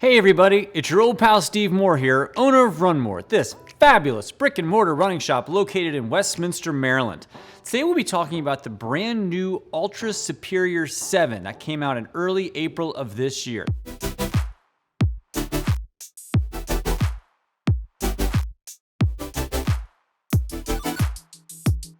Hey everybody, it's your old pal Steve Moore here, owner of RUNMOORE, this fabulous brick and mortar running shop located in Westminster, Maryland. Today we'll be talking about the brand new Altra Superior 7 that came out in early April of this year.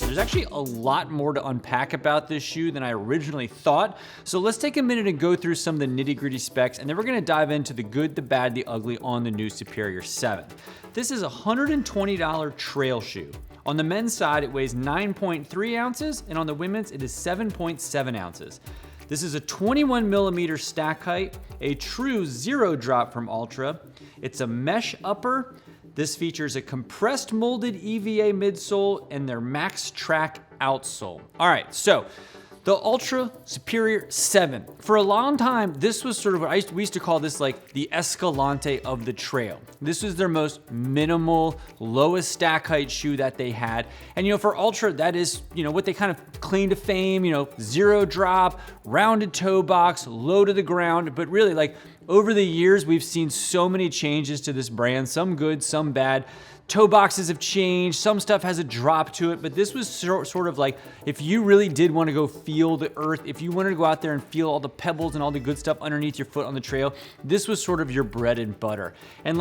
There's actually a lot more to unpack about this shoe than I originally thought, so let's take a minute and go through some of the nitty-gritty specs, and then we're going to dive into the good, the bad, the ugly on the new Superior 7. This is a $120 trail shoe. On the men's side, it weighs 9.3 ounces, and on the women's, it is 7.7 ounces. This is a 21 millimeter stack height, a true zero drop from Altra. It's a mesh upper. This features a compressed molded EVA midsole and their Max Track outsole. All right, so the Altra Superior 7. For a long time, this was sort of what we used to call this like the Escalante of the trail. This was their most minimal, lowest stack height shoe that they had. And for Altra, that is, what they kind of claim to fame, zero drop, rounded toe box, low to the ground, but really over the years, we've seen so many changes to this brand, some good, some bad. Toe boxes have changed, some stuff has a drop to it, but this was sort of like, if you really did want to go feel the earth, if you wanted to go out there and feel all the pebbles and all the good stuff underneath your foot on the trail, this was sort of your bread and butter. And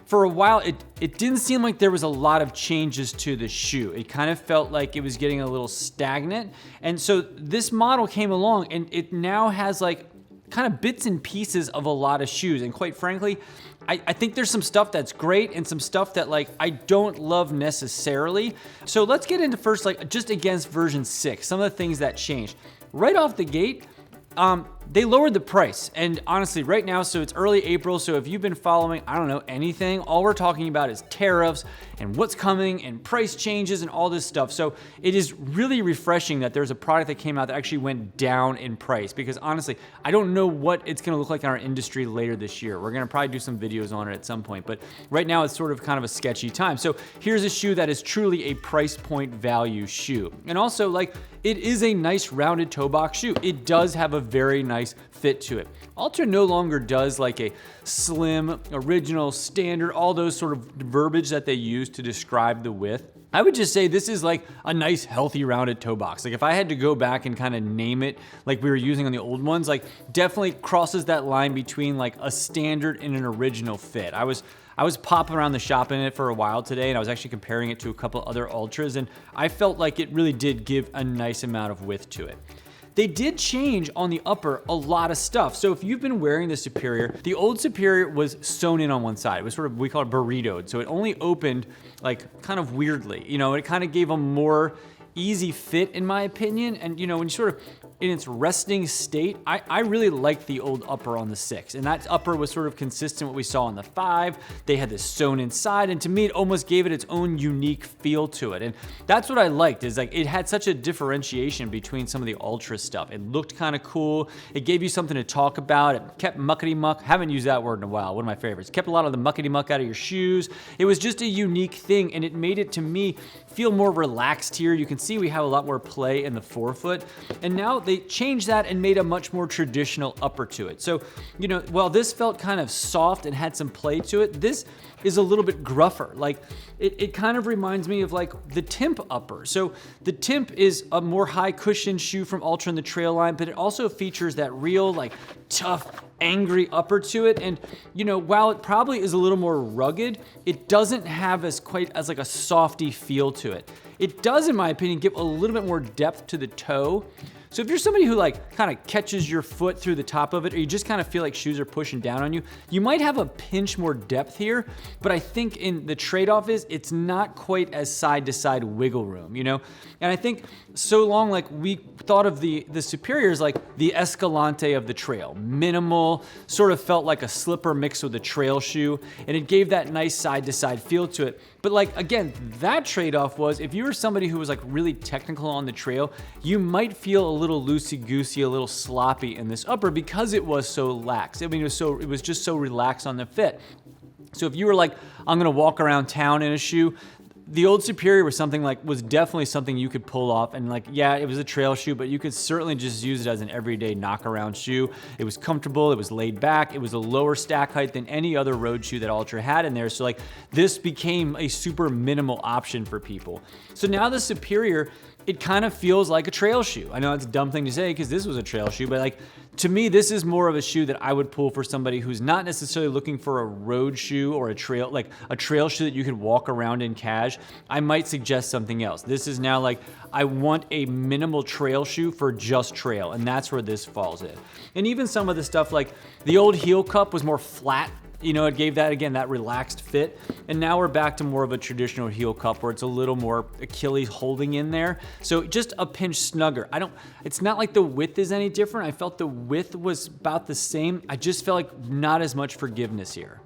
for a while, it didn't seem like there was a lot of changes to the shoe. It kind of felt like it was getting a little stagnant. And so this model came along and it now has kind of bits and pieces of a lot of shoes. And quite frankly, I think there's some stuff that's great and some stuff that I don't love necessarily. So let's get into first, just against version 6, some of the things that changed. Right off the gate, they lowered the price. And honestly, right now, so it's early April, so if you've been following, I don't know, anything, all we're talking about is tariffs and what's coming and price changes and all this stuff. So it is really refreshing that there's a product that came out that actually went down in price, because honestly, I don't know what it's gonna look like in our industry later this year. We're gonna probably do some videos on it at some point, but right now it's sort of kind of a sketchy time. So here's a shoe that is truly a price point value shoe. And also it is a nice rounded toe box shoe. It does have a very nice fit to it. Altra no longer does a slim, original, standard, all those sort of verbiage that they use to describe the width. I would just say this is a nice, healthy, rounded toe box. If I had to go back and kind of name it like we were using on the old ones, definitely crosses that line between a standard and an original fit. I was popping around the shop in it for a while today, and I was actually comparing it to a couple other Altras, and I felt like it really did give a nice amount of width to it. They did change on the upper a lot of stuff. So if you've been wearing the Superior, the old Superior was sewn in on one side. It was sort of, we call it burritoed. So it only opened kind of weirdly. It kind of gave a more easy fit in my opinion. And when you sort of in its resting state, I really liked the old upper on the 6, and that upper was sort of consistent with what we saw on the 5. They had this sewn inside, and to me it almost gave it its own unique feel to it, and that's what I liked, is it had such a differentiation between some of the Altra stuff. It looked kind of cool, it gave you something to talk about, it kept muckety muck, haven't used that word in a while, one of my favorites, kept a lot of the muckety muck out of your shoes. It was just a unique thing, and it made it, to me, feel more relaxed here. You can see we have a lot more play in the forefoot, and now they changed that and made a much more traditional upper to it. So, while this felt kind of soft and had some play to it, this is a little bit gruffer. It kind of reminds me of the Timp upper. So the Timp is a more high cushion shoe from Altra in the trail line, but it also features that real tough, angry upper to it. And while it probably is a little more rugged, it doesn't have quite as a softy feel to it. It does, in my opinion, give a little bit more depth to the toe. So if you're somebody who kind of catches your foot through the top of it, or you just kind of feel like shoes are pushing down on you, you might have a pinch more depth here, but I think in the trade-off is it's not quite as side-to-side wiggle room, And I think so long we thought of the Superiors the Escalante of the trail. Minimal, sort of felt like a slipper mixed with a trail shoe, and it gave that nice side-to-side feel to it. But again, that trade-off was if you were somebody who was really technical on the trail, you might feel a little loosey-goosey, a little sloppy in this upper because it was so lax. I mean, it was just so relaxed on the fit. So if you were I'm gonna walk around town in a shoe, the old Superior was definitely something you could pull off, and like, yeah, it was a trail shoe, but you could certainly just use it as an everyday knock around shoe. It was comfortable, it was laid back, it was a lower stack height than any other road shoe that Altra had in there. So like, this became a super minimal option for people. So now the Superior, it kind of feels like a trail shoe. I know it's a dumb thing to say because this was a trail shoe, but like, to me, this is more of a shoe that I would pull for somebody who's not necessarily looking for a road shoe or a trail shoe that you could walk around in cash. I might suggest something else. This is now like, I want a minimal trail shoe for just trail, and that's where this falls in. And even some of the stuff like the old heel cup was more flat. You know, it gave that, again, that relaxed fit. And now we're back to more of a traditional heel cup where it's a little more Achilles holding in there. So just a pinch snugger. It's not like the width is any different. I felt the width was about the same. I just felt like not as much forgiveness here.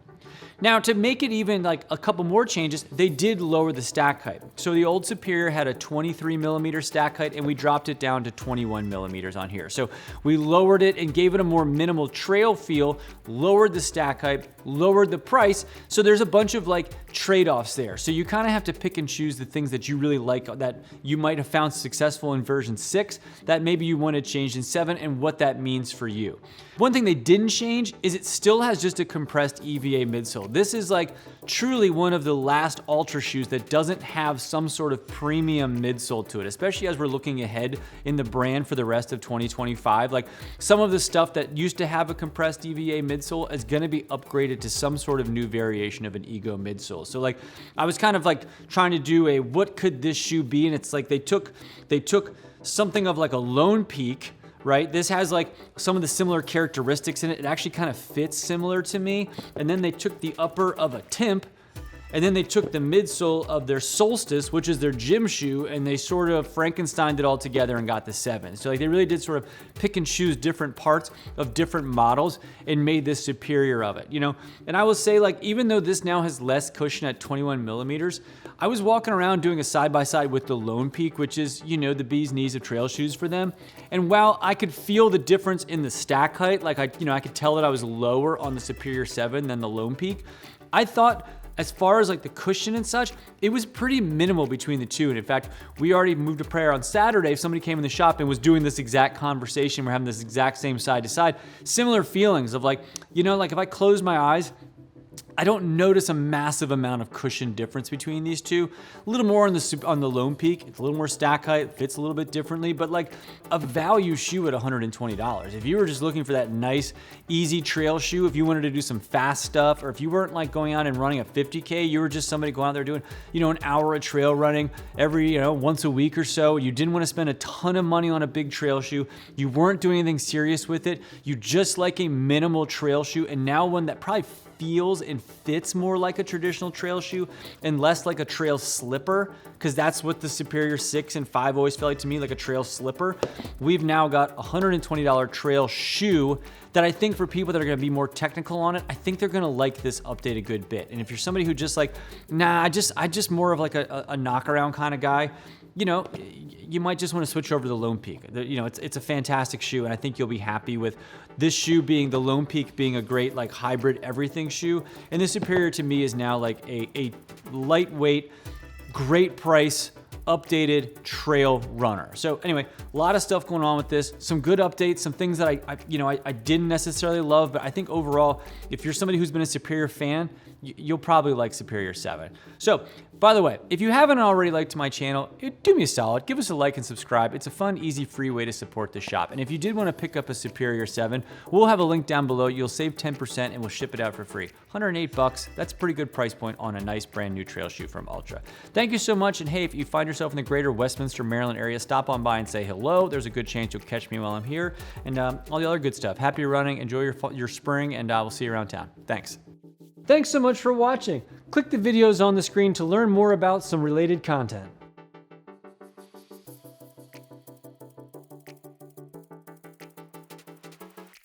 Now, to make it even like a couple more changes, they did lower the stack height. So the old Superior had a 23 millimeter stack height, and we dropped it down to 21 millimeters on here. So we lowered it and gave it a more minimal trail feel, lowered the stack height, lowered the price. So there's a bunch of like trade-offs there. So you kind of have to pick and choose the things that you really like that you might have found successful in version 6 that maybe you want to change in 7 and what that means for you. One thing they didn't change is it still has just a compressed EVA midsole. This is like truly one of the last Altra shoes that doesn't have some sort of premium midsole to it, especially as we're looking ahead in the brand for the rest of 2025. Like, some of the stuff that used to have a compressed EVA midsole is going to be upgraded to some sort of new variation of an Ego midsole. So like, I was kind of like trying to do a, what could this shoe be? And it's like they took something of like a Lone Peak, right? This has like some of the similar characteristics in it. It actually kind of fits similar to me. And then they took the upper of a Timp, and then they took the midsole of their Solstice, which is their gym shoe, and they sort of Frankensteined it all together and got the 7. So like, they really did sort of pick and choose different parts of different models and made this Superior of it, you know? And I will say, like, even though this now has less cushion at 21 millimeters, I was walking around doing a side-by-side with the Lone Peak, which is, you know, the bee's knees of trail shoes for them. And while I could feel the difference in the stack height, like I could tell that I was lower on the Superior 7 than the Lone Peak, I thought, as far as like the cushion and such, it was pretty minimal between the two. And in fact, we already moved to prayer on Saturday. If somebody came in the shop and was doing this exact conversation, we're having this exact same side to side, similar feelings of like, you know, like if I close my eyes, I don't notice a massive amount of cushion difference between these two. A little more on the Lone Peak. It's a little more stack height, fits a little bit differently, but like a value shoe at $120. If you were just looking for that nice, easy trail shoe, if you wanted to do some fast stuff, or if you weren't like going out and running a 50K, you were just somebody going out there doing, you know, an hour of trail running every, you know, once a week or so. You didn't want to spend a ton of money on a big trail shoe. You weren't doing anything serious with it. You just like a minimal trail shoe, and now one that probably feels and fits more like a traditional trail shoe and less like a trail slipper, because that's what the Superior 6 and 5 always felt like to me, like a trail slipper. We've now got a $120 trail shoe that I think for people that are going to be more technical on it, I think they're going to like this update a good bit. And if you're somebody who just like, nah, I just more of like a knock around kind of guy, you know, you might just want to switch over to the Lone Peak. You know, it's a fantastic shoe, and I think you'll be happy with this shoe being the Lone Peak being a great like hybrid everything shoe. And the Superior to me is now like a lightweight, great price, updated trail runner. So anyway, a lot of stuff going on with this, some good updates, some things that I didn't necessarily love, but I think overall, if you're somebody who's been a Superior fan, you'll probably like Superior 7. So, by the way, if you haven't already liked my channel, do me a solid, give us a like and subscribe. It's a fun, easy, free way to support the shop. And if you did want to pick up a Superior 7, we'll have a link down below. You'll save 10% and we'll ship it out for free. 108 bucks. That's a pretty good price point on a nice brand new trail shoe from Altra. Thank you so much. And hey, if you find yourself in the greater Westminster, Maryland area, stop on by and say hello. There's a good chance you'll catch me while I'm here, and all the other good stuff. Happy running, enjoy your spring, and we'll see you around town. Thanks. Thanks so much for watching. Click the videos on the screen to learn more about some related content.